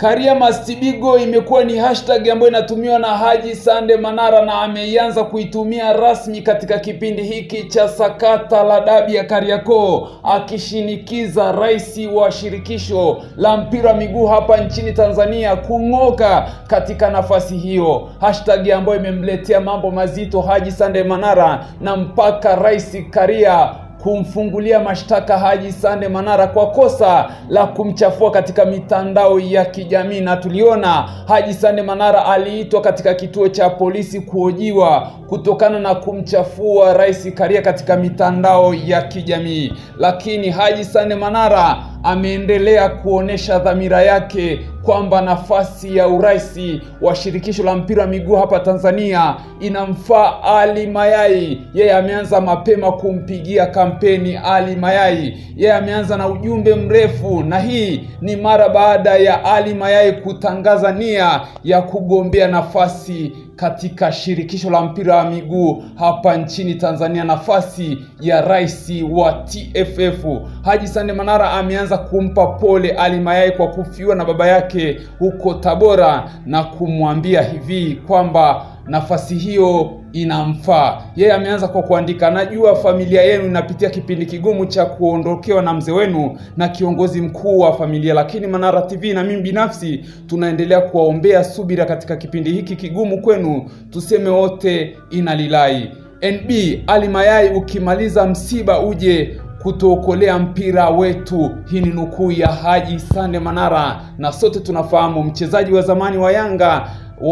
Karia Must Be Go imekuwa ni hashtag ambayo inatumiwa na Haji Sande Manara, na ameianza kuitumia rasmi katika kipindi hiki cha sakata la dabi ya Kariakoo, akishinikiza rais wa shirikisho la mpira wa miguu hapa nchini Tanzania kung'oka katika nafasi hiyo. Hashtag ambayo imemletea mambo mazito Haji Sande Manara, na mpaka rais Karia kumfungulia mashtaka Haji Sande Manara kwa kosa la kumchafua katika mitandao ya kijamii. Na tuliona Haji Sande Manara aliitwa katika kituo cha polisi kuhojiwa kutokana na kumchafua rais Karia katika mitandao ya kijamii. Lakini Haji Sande Manara ameendelea kuonesha dhamira yake kwamba nafasi ya uraisi wa shirikisho la mpira wa miguu hapa Tanzania inamfaa Ali Mayai. Yeye ameanza mapema kumpigia kampeni Ali Mayai. Yeye ameanza na ujumbe mrefu, na hii ni mara baada ya Ali Mayai kutangaza nia ya kugombea nafasi katika shirikisho la mpira wa miguu hapa nchini Tanzania, nafasi ya rais wa TFF. Haji Sande Manara ameanza kumpa pole Ali Mayai kwa kufiwa na baba yake huko Tabora, na kumwambia hivi kwamba nafasi hiyo inamfaa. Yeye ameanza kwa kuandika, najua familia yenu inapitia kipindi kigumu cha kuondokewa na mzee wenu na kiongozi mkuu wa familia, lakini Manara TV na mimi binafsi tunaendelea kuwaombea subira katika kipindi hiki kigumu kwenu. Tuseme wote inalilai. NB Ali Mayai, ukimaliza msiba uje kutuokolea mpira wetu. Hii ni nukuu ya Haji Sande Manara, na sote tunafahamu mchezaji wa zamani wa Yanga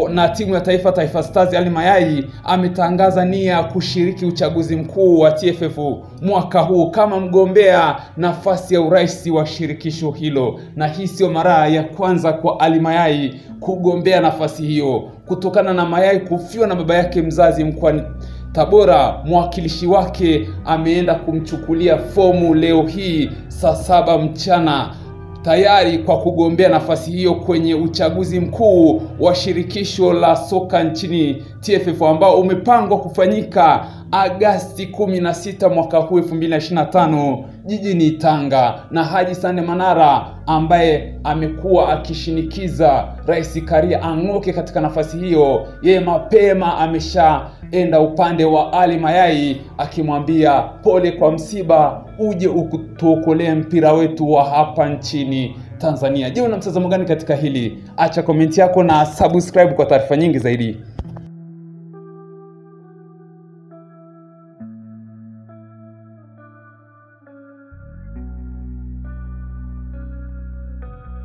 na timu ya taifa Taifa Stars Ali Mayai ametangaza nia kushiriki uchaguzi mkuu wa TFF mwaka huu kama mgombea nafasi ya urais wa shirikisho hilo, na hii sio mara ya kwanza kwa Ali Mayai kugombea nafasi hiyo. Kutokana na Mayai kufiwa na baba yake mzazi mkoani Tabora, mwakilishi wake ameenda kumchukulia fomu leo hii saa 7 mchana tayari kwa kugombea nafasi hiyo kwenye uchaguzi mkuu wa shirikisho la soka nchini TFF ambao umepangwa kufanyika Agasti 16 mwaka huu 2025 jijini Tanga. Na Haji Sande Manara ambaye amekuwa akishinikiza rais Karia ang'oke katika nafasi hiyo, yeye mapema ameshaenda upande wa Ali Mayai akimwambia pole kwa msiba, uje ukutuokolee mpira wetu wa hapa nchini Tanzania. Je, una mtazamo gani katika hili? Acha komenti yako na subscribe kwa taarifa nyingi zaidi.